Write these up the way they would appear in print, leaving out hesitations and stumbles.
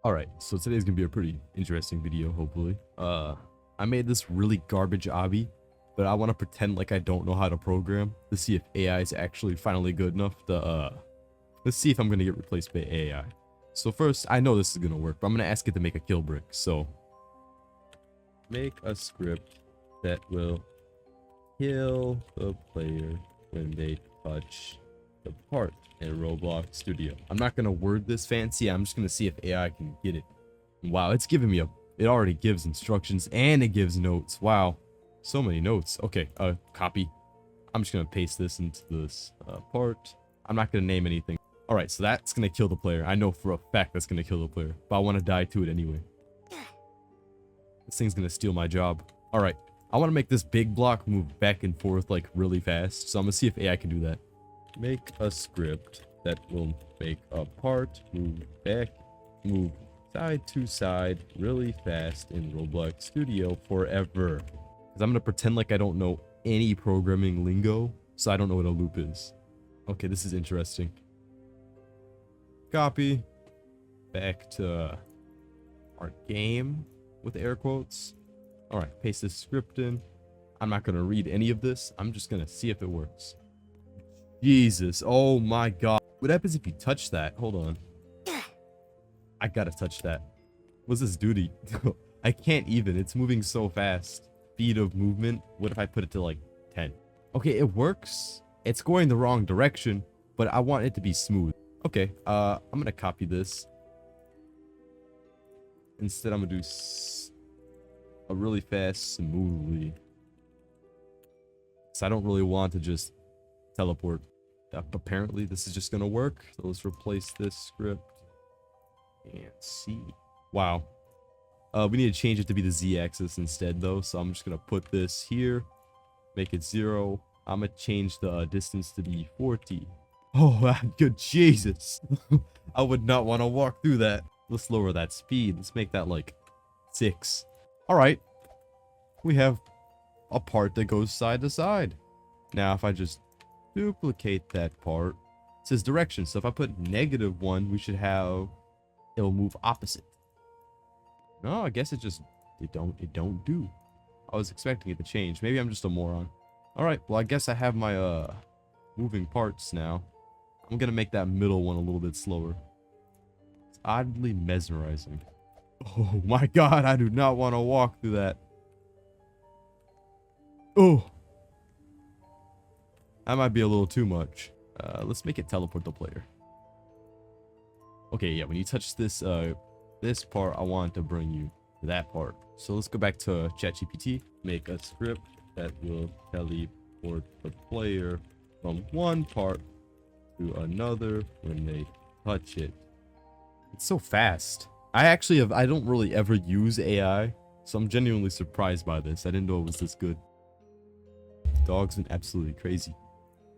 Alright, so today's gonna be a pretty interesting video, hopefully. I made this really garbage obby, but I want to pretend like I don't know how to program to see if AI is actually finally good enough to, let's see if I'm gonna get replaced by AI. So first, I know this is gonna work, but I'm gonna ask it to make a kill brick. So, make a script that will kill the player when they touch the part in Roblox Studio. I'm not gonna word this fancy. I'm just gonna see if AI can get it. Wow, it's giving me it already gives instructions and it gives notes. Wow, so many notes. Okay, copy. I'm just gonna paste this into this part. I'm not gonna name anything. All right, so that's gonna kill the player. I know for a fact that's gonna kill the player, but I want to die to it anyway. This thing's gonna steal my job. All right, I want to make this big block move back and forth like really fast. So I'm gonna see if AI can do that. Make a script that will make a part move back, move side to side really fast in Roblox Studio forever. Because I'm going to pretend like I don't know any programming lingo, so I don't know what a loop is. Okay, this is interesting. Copy. Back to our game with air quotes. Alright, paste this script in. I'm not going to read any of this. I'm just going to see if it works. Jesus, oh my god. What happens if you touch that? Hold on. I gotta touch that. What's this duty? I can't even. It's moving so fast. Speed of movement. What if I put it to like 10? Okay, it works. It's going the wrong direction, but I want it to be smooth. Okay, I'm gonna copy this. Instead, I'm gonna do a really fast, smoothly. So I don't really want to just teleport. Apparently this is just gonna work. So let's replace this script and see. Wow. We need to change it to be the z-axis instead though, so I'm just gonna put this here, make it 0. I'm gonna change the distance to be 40. Oh good Jesus. I would not want to walk through that. Let's lower that speed. Let's make that like 6. All right, we have a part that goes side to side. Now if I just duplicate that part, it says direction, so if I put -1, we should have it'll move opposite. No, I guess it don't do. I was expecting it to change. Maybe I'm just a moron. All right, well I guess I have my moving parts now. I'm gonna make that middle one a little bit slower. It's oddly mesmerizing. Oh my god, I do not want to walk through that. Oh, that might be a little too much. Let's make it teleport the player. Okay, yeah, when you touch this this part, I want to bring you to that part. So let's go back to ChatGPT. Make a script that will teleport the player from one part to another when they touch it. It's so fast. I don't really ever use AI, so I'm genuinely surprised by this. I didn't know it was this good. Dog's been absolutely crazy.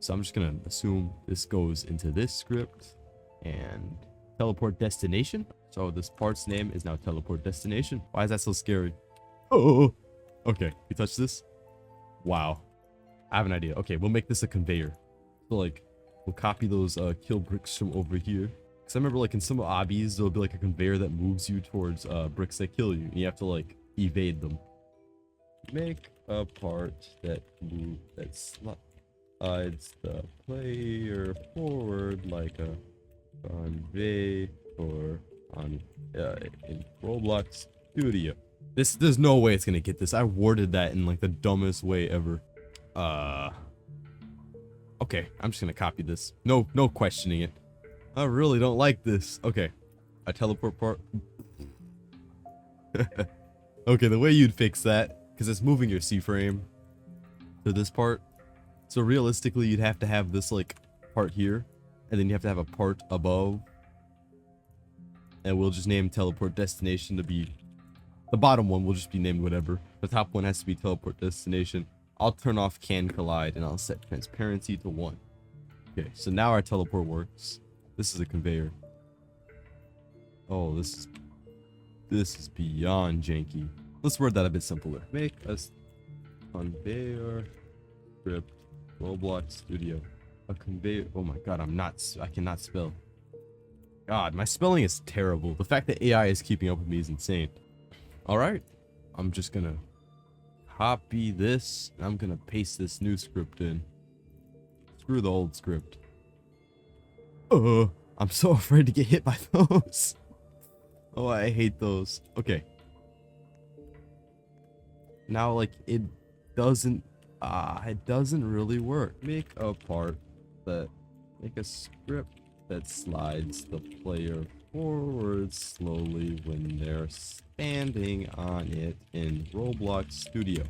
So I'm just gonna assume this goes into this script and teleport destination. So this part's name is now teleport destination. Why is that so scary? Oh, okay. You touch this? Wow. I have an idea. Okay, we'll make this a conveyor. So like, we'll copy those kill bricks from over here. Cause I remember like in some obbies, there'll be like a conveyor that moves you towards bricks that kill you, and you have to like evade them. Make a part that slides the player forward like a conveyor on in Roblox Studio. There's no way it's gonna get this. I worded that in like the dumbest way ever. Okay, I'm just gonna copy this. No questioning it. I really don't like this. Okay, a teleport part. Okay, the way you'd fix that, because it's moving your C-frame to this part. So realistically, you'd have to have this like part here, and then you have to have a part above. And we'll just name teleport destination to be the bottom one will just be named whatever. The top one has to be teleport destination. I'll turn off can collide and I'll set transparency to 1. Okay, so now our teleport works. This is a conveyor. Oh, this is beyond janky. Let's word that a bit simpler. Make a conveyor script Roblox Studio. A conveyor. Oh my god, I cannot spell. God, my spelling is terrible. The fact that AI is keeping up with me is insane. All right, I'm just gonna copy this. And I'm gonna paste this new script in. Screw the old script. I'm so afraid to get hit by those. Oh, I hate those. Okay. Now, like, it doesn't really work. Make a script that slides the player forward slowly when they're standing on it in Roblox Studio.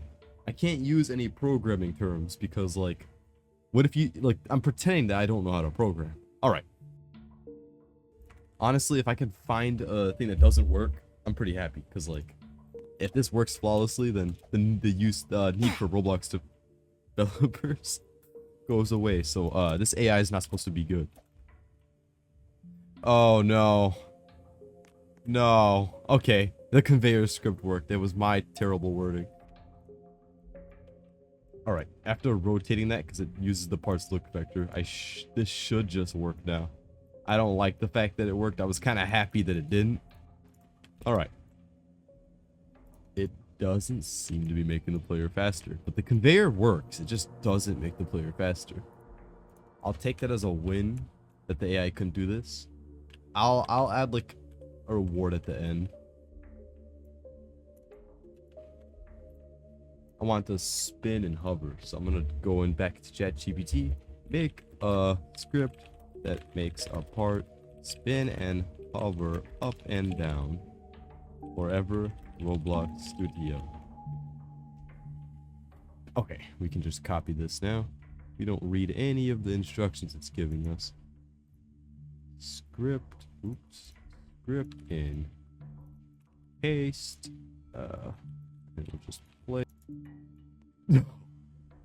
I can't use any programming terms because, like, what if you, like, I'm pretending that I don't know how to program. All right. Honestly, if I can find a thing that doesn't work, I'm pretty happy because, like, if this works flawlessly, then the need for Roblox developers goes away. So this AI is not supposed to be good. Oh no. No. Okay. The conveyor script worked. That was my terrible wording. Alright. After rotating that, because it uses the parts look vector, this should just work now. I don't like the fact that it worked. I was kind of happy that it didn't. Alright. It doesn't seem to be making the player faster. But the conveyor works. It just doesn't make the player faster. I'll take that as a win that the AI couldn't do this. I'll add like a reward at the end. I want to spin and hover, so I'm gonna go in back to ChatGPT, make a script that makes a part spin and hover up and down forever Roblox Studio. Okay, we can just copy this now. We don't read any of the instructions it's giving us. Script in, paste, and we'll just play.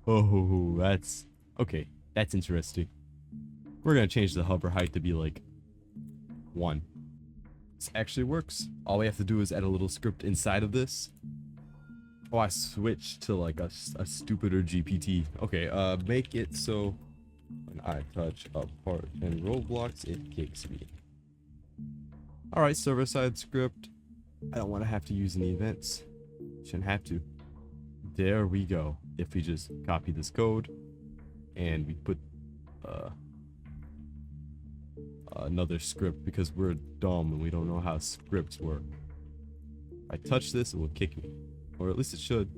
Oh, that's okay. That's interesting. We're gonna change the hover height to be like 1. This actually works. All we have to do is add a little script inside of this. Oh, I switched to like a stupider GPT. Okay, make it so when I touch a part in Roblox, it kicks me. Alright, server-side script. I don't want to have to use any events. Shouldn't have to. There we go. If we just copy this code and we put another script because we're dumb and we don't know how scripts work. If I touch this, it will kick me. Or at least it should.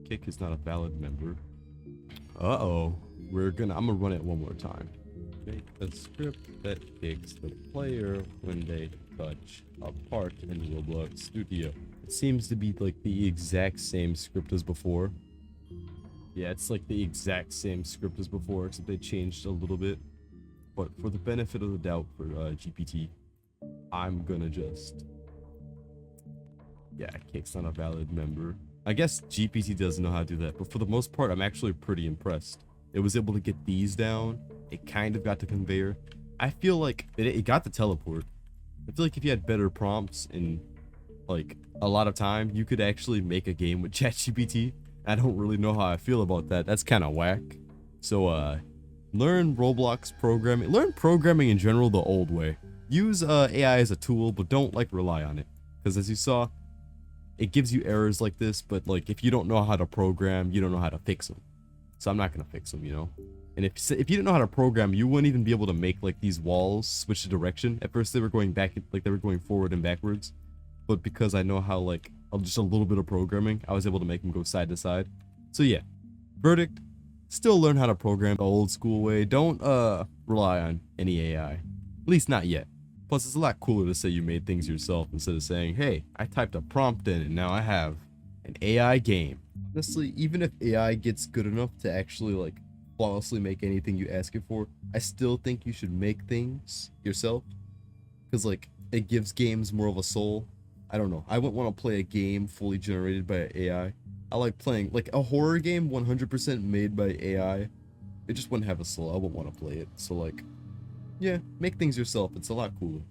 Kick is not a valid member. Uh-oh. I'm gonna run it one more time. Make a script that kicks the player when they touch a part in Roblox Studio. It seems to be like the exact same script as before. Yeah, it's like the exact same script as before, except they changed a little bit. But for the benefit of the doubt for GPT, I'm gonna just... Yeah, kick's not a valid member. I guess GPT doesn't know how to do that, but for the most part, I'm actually pretty impressed. It was able to get these down. It kind of got the conveyor. I feel like it got the teleport. I feel like if you had better prompts and like a lot of time, you could actually make a game with ChatGPT. I don't really know how I feel about that. That's kind of whack. So learn Roblox programming. Learn programming in general the old way. Use AI as a tool, but don't like rely on it. Because as you saw, it gives you errors like this, but like if you don't know how to program, you don't know how to fix them. So I'm not gonna fix them, you know. And if you didn't know how to program, you wouldn't even be able to make like these walls switch the direction. At first they were going back, like they were going forward and backwards, but because I know how like just a little bit of programming, I was able to make them go side to side. So yeah, verdict: still learn how to program the old school way. Don't rely on any AI, at least not yet. Plus, it's a lot cooler to say you made things yourself instead of saying, hey, I typed a prompt in and now I have an AI game. Honestly, even if AI gets good enough to actually like flawlessly make anything you ask it for, I still think you should make things yourself. Because like, it gives games more of a soul. I don't know. I wouldn't want to play a game fully generated by AI. I like playing like a horror game 100% made by AI. It just wouldn't have a soul. I wouldn't want to play it. So like, yeah, make things yourself. It's a lot cooler.